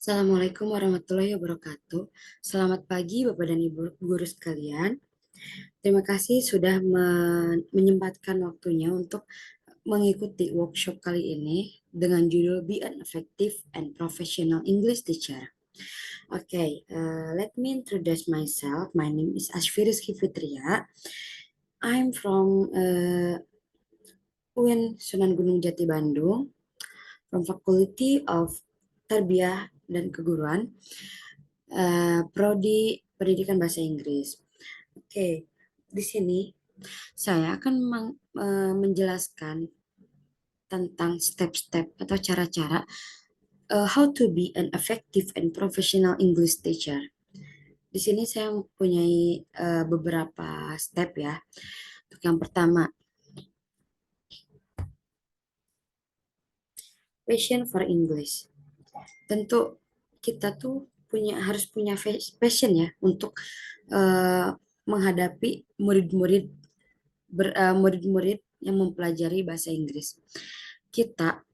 Assalamualaikum warahmatullahi wabarakatuh. Selamat pagi Bapak dan Ibu guru sekalian. Terima kasih sudah menyempatkan waktunya untuk mengikuti workshop kali ini dengan judul Be an Effective and Professional English Teacher. Okay, let me introduce myself. My name is Ashfirizki Fitria. I'm from UIN Sunan Gunung Jati Bandung, from Faculty of Tarbiyah dan Keguruan, Prodi Pendidikan Bahasa Inggris. Oke, di sini saya akan menjelaskan tentang step-step atau cara-cara how to be an effective and professional English teacher. Di sini saya mempunyai beberapa step ya. Untuk yang pertama, passion for English. Tentu kita tuh harus punya passion ya untuk uh, menghadapi murid-murid yang mempelajari bahasa Inggris. Kita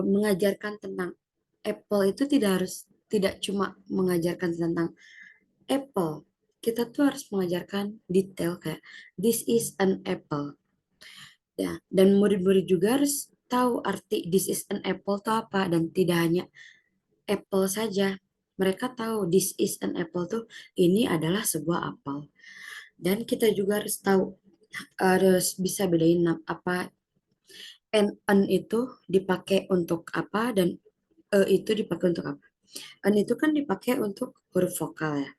mengajarkan tentang Apple itu tidak cuma mengajarkan tentang Apple. Kita tuh harus mengajarkan detail kayak this is an apple. Ya, dan murid-murid juga harus tahu arti this is an apple itu apa dan tidak hanya apple saja. Mereka tahu this is an apple tuh ini adalah sebuah apel. Dan kita juga harus bisa bedain apa n itu dipakai untuk apa dan itu dipakai untuk apa. N itu kan dipakai untuk huruf vokal ya.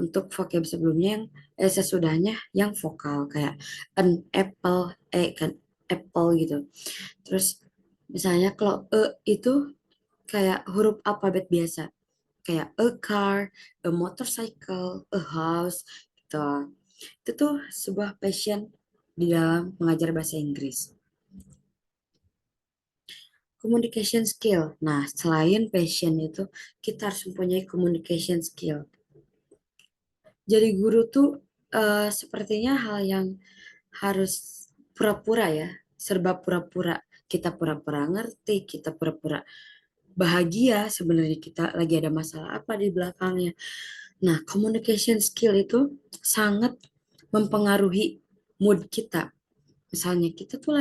Untuk vocab sebelumnya sesudahnya yang vokal kayak an apple kan apple gitu. Terus misalnya kalau itu kayak huruf alfabet biasa kayak a car, a motorcycle, a house gitu. Itu tuh sebuah passion di dalam mengajar bahasa Inggris. Communication skill. Nah, selain passion itu, kita harus mempunyai communication skill. Jadi guru tuh sepertinya hal yang harus pura-pura ya, serba pura-pura. Kita pura-pura ngerti, kita pura-pura bahagia, sebenarnya kita lagi ada masalah apa di belakangnya. Nah, communication skill itu sangat mempengaruhi mood kita. Misalnya kita tuh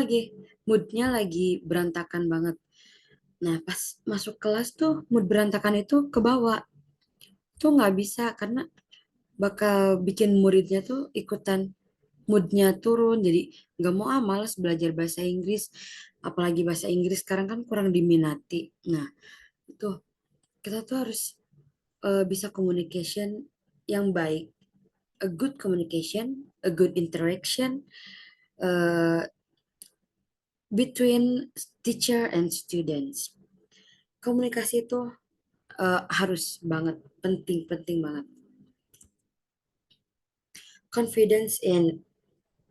moodnya lagi berantakan banget. Nah, pas masuk kelas tuh mood berantakan itu ke bawah. Tuh nggak bisa karena bakal bikin muridnya tuh ikutan moodnya turun. Jadi nggak mau males belajar bahasa Inggris. Apalagi bahasa Inggris sekarang kan kurang diminati. Nah, itu kita tuh harus bisa communication yang baik. A good communication, a good interaction between teacher and students. Komunikasi itu harus banget, penting banget. Confidence in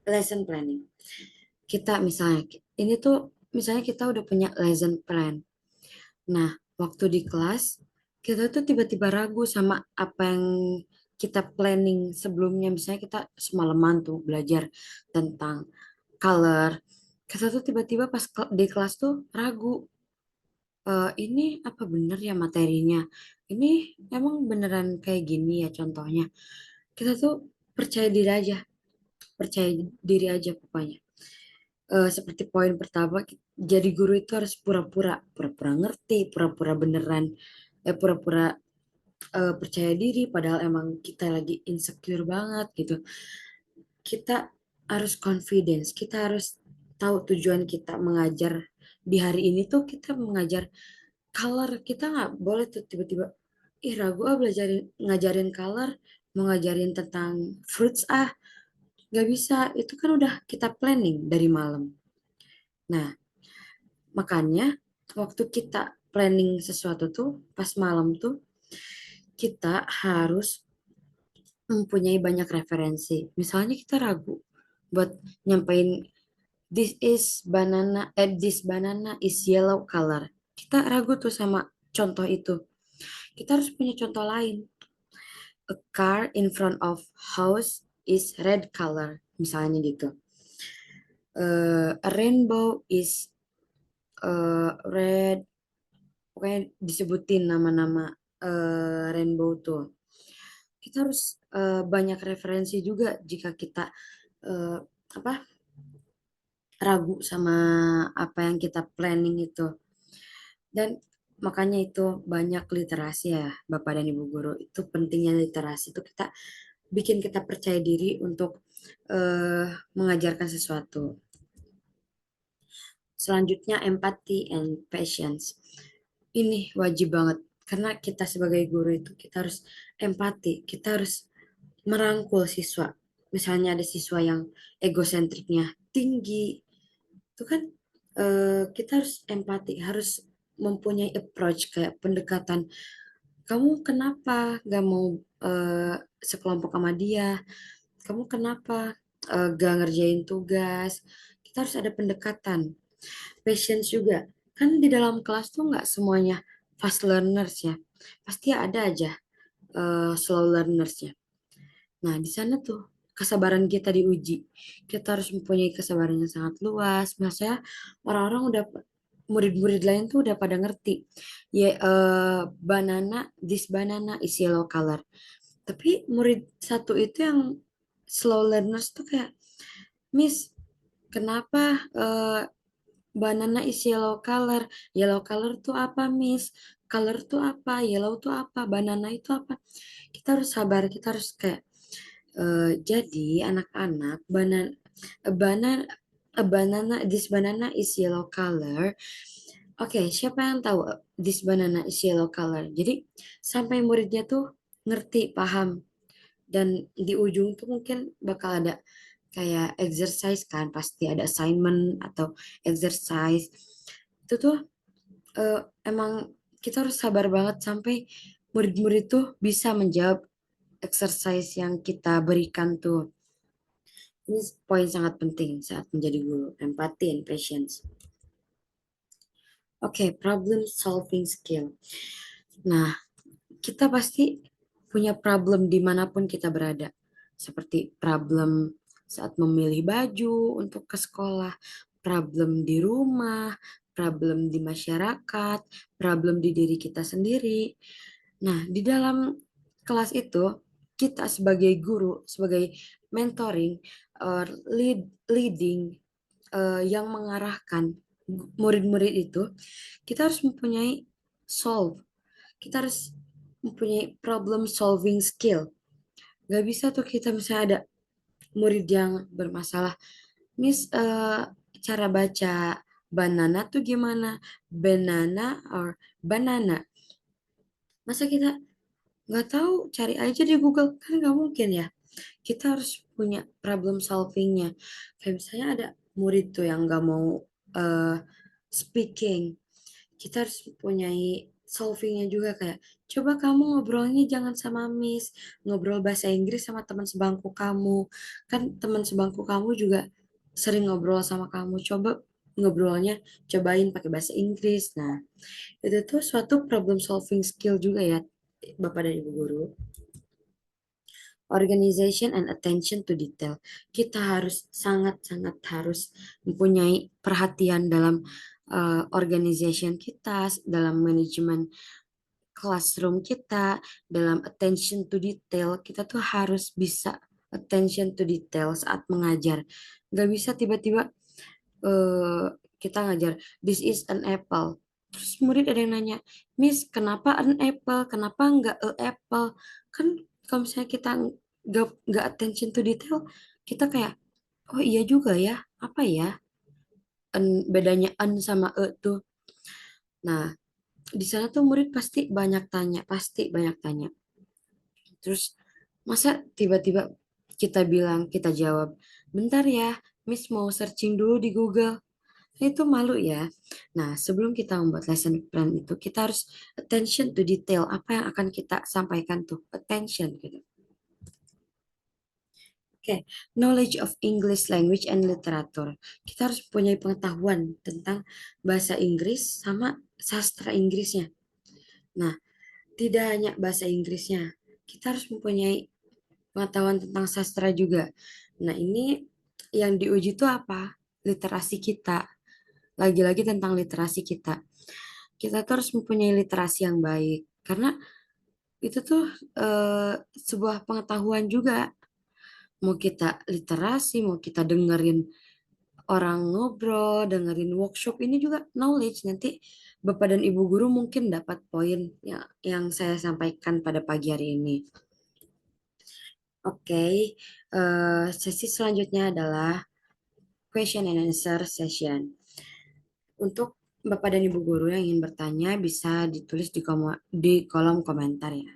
lesson planning. Kita misalnya, ini tuh misalnya kita udah punya lesson plan. Nah, waktu di kelas, kita tuh tiba-tiba ragu sama apa yang kita planning sebelumnya. Misalnya kita semalaman tuh belajar tentang color. Kita tuh tiba-tiba pas di kelas tuh ragu. Ini apa bener ya materinya? Ini emang beneran kayak gini ya contohnya. Kita tuh percaya diri aja, percaya diri aja pokoknya. Seperti poin pertama, jadi guru itu harus pura-pura ngerti, pura-pura beneran, pura-pura percaya diri, padahal emang kita lagi insecure banget gitu. Kita harus confidence, kita harus tahu tujuan kita mengajar di hari ini tuh kita mengajar color. Kita nggak boleh tuh tiba-tiba ragu belajar ngajarin color, mau ngajarin tentang fruits nggak bisa, itu kan udah kita planning dari malam. Nah, makanya waktu kita planning sesuatu tuh pas malam tuh kita harus mempunyai banyak referensi. Misalnya kita ragu buat nyampein this banana is yellow color. Kita ragu tuh sama contoh itu. Kita harus punya contoh lain. A car in front of house is red color. Misalnya gitu. A rainbow is red. pokoknya disebutin nama-nama rainbow tuh. Kita harus banyak referensi juga jika kita eh, apa ragu sama apa yang kita planning itu. Dan makanya itu banyak literasi ya, Bapak dan Ibu guru. Itu pentingnya literasi itu kita bikin kita percaya diri untuk mengajarkan sesuatu. Selanjutnya empathy and patience. Ini wajib banget karena kita sebagai guru itu kita harus empati, kita harus merangkul siswa. Misalnya ada siswa yang egosentriknya tinggi, itu kan kita harus empati, harus mempunyai approach kayak pendekatan. Kamu kenapa gak mau sekelompok sama dia? Kamu kenapa gak ngerjain tugas? Kita harus ada pendekatan. Patience juga. Kan di dalam kelas tuh nggak semuanya fast learners ya. Pasti ada aja slow learners ya. Nah, di sana tuh kesabaran kita diuji. Kita harus mempunyai kesabaran yang sangat luas. Maksudnya orang-orang udah murid-murid lain tuh udah pada ngerti. Ya, banana, this banana is yellow color. Tapi murid satu itu yang slow learners tuh kayak, Miss, kenapa banana is yellow color? Yellow color tuh apa, Miss? Color tuh apa? Yellow tuh apa? Banana itu apa? Kita harus sabar, kita harus kayak jadi anak-anak banana a banana this banana is yellow color. Oke, siapa yang tahu this banana is yellow color? Jadi sampai muridnya tuh ngerti, paham, dan di ujung tuh mungkin bakal ada kayak exercise kan, pasti ada assignment atau exercise. Itu tuh eh, emang kita harus sabar banget sampai murid-murid tuh bisa menjawab exercise yang kita berikan tuh. Ini poin sangat penting saat menjadi guru, empathy and patience. Oke, problem solving skill. Nah, kita pasti punya problem dimanapun kita berada. Seperti problem saat memilih baju untuk ke sekolah, problem di rumah, problem di masyarakat, problem di diri kita sendiri. Nah, di dalam kelas itu, kita sebagai guru, sebagai mentoring, leading, yang mengarahkan murid-murid itu, kita harus mempunyai solve. Kita harus mempunyai problem solving skill. Gak bisa tuh kita misalnya ada murid yang bermasalah, Miss, cara baca banana tuh gimana? Banana or banana? Masa kita nggak tahu, cari aja di Google, kan nggak mungkin ya. Kita harus punya problem solvingnya. Kayak misalnya ada murid tuh yang nggak mau eh, speaking, kita harus punyai solvingnya juga kayak, coba kamu ngobrolnya jangan sama Miss, ngobrol bahasa Inggris sama teman sebangku kamu. Kan teman sebangku kamu juga sering ngobrol sama kamu. Coba ngobrolnya, cobain pakai bahasa Inggris. Nah, itu tuh suatu problem solving skill juga ya, Bapak dan Ibu guru. Organization and attention to detail. Kita harus sangat-sangat harus mempunyai perhatian dalam organization kita, dalam manajemen classroom kita, dalam attention to detail. Kita tuh harus bisa attention to detail saat mengajar. Gak bisa tiba-tiba eh, kita ngajar, this is an apple. Terus murid ada yang nanya, Miss, kenapa an apple? Kenapa nggak a apple? Kan kalau misalnya kita nggak attention to detail, kita kayak, oh iya juga ya, apa ya? Bedanya an sama e tuh. Nah, di sana tuh murid pasti banyak tanya, pasti banyak tanya. Terus masa tiba-tiba kita bilang, kita jawab, bentar ya, Miss mau searching dulu di Google. Itu malu ya. Nah, sebelum kita membuat lesson plan itu, kita harus attention to detail. Apa yang akan kita sampaikan tuh? Attention gitu. Oke, knowledge of English language and literature. Kita harus punya pengetahuan tentang bahasa Inggris sama sastra Inggrisnya. Nah, tidak hanya bahasa Inggrisnya, kita harus mempunyai pengetahuan tentang sastra juga. Nah, ini yang diuji itu apa? Literasi kita. Lagi-lagi tentang literasi kita. kita tuh harus mempunyai literasi yang baik karena itu tuh sebuah pengetahuan juga. Mau kita literasi, mau kita dengerin orang ngobrol, dengerin workshop ini juga knowledge. Nanti Bapak dan Ibu guru mungkin dapat poin yang saya sampaikan pada pagi hari ini. Oke, sesi selanjutnya adalah question and answer session. Untuk Bapak dan Ibu guru yang ingin bertanya bisa ditulis di kolom komentar ya.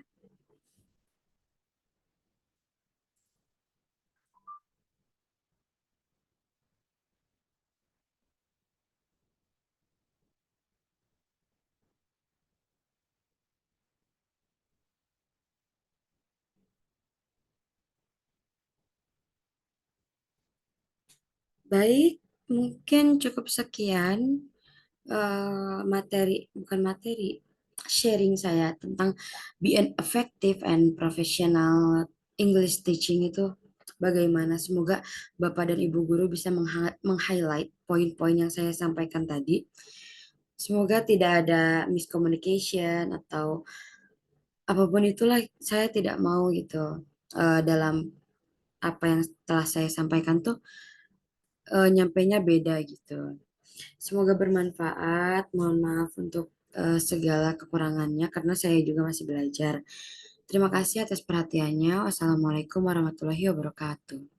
Baik, mungkin cukup sekian bukan materi, sharing saya tentang be an effective and professional English teaching itu bagaimana. Semoga Bapak dan Ibu guru bisa meng-highlight poin-poin yang saya sampaikan tadi. Semoga tidak ada miscommunication atau apapun itulah, saya tidak mau gitu dalam apa yang telah saya sampaikan tuh nyampainya beda gitu. Semoga bermanfaat. Mohon maaf untuk segala kekurangannya karena saya juga masih belajar. Terima kasih atas perhatiannya. Wassalamualaikum warahmatullahi wabarakatuh.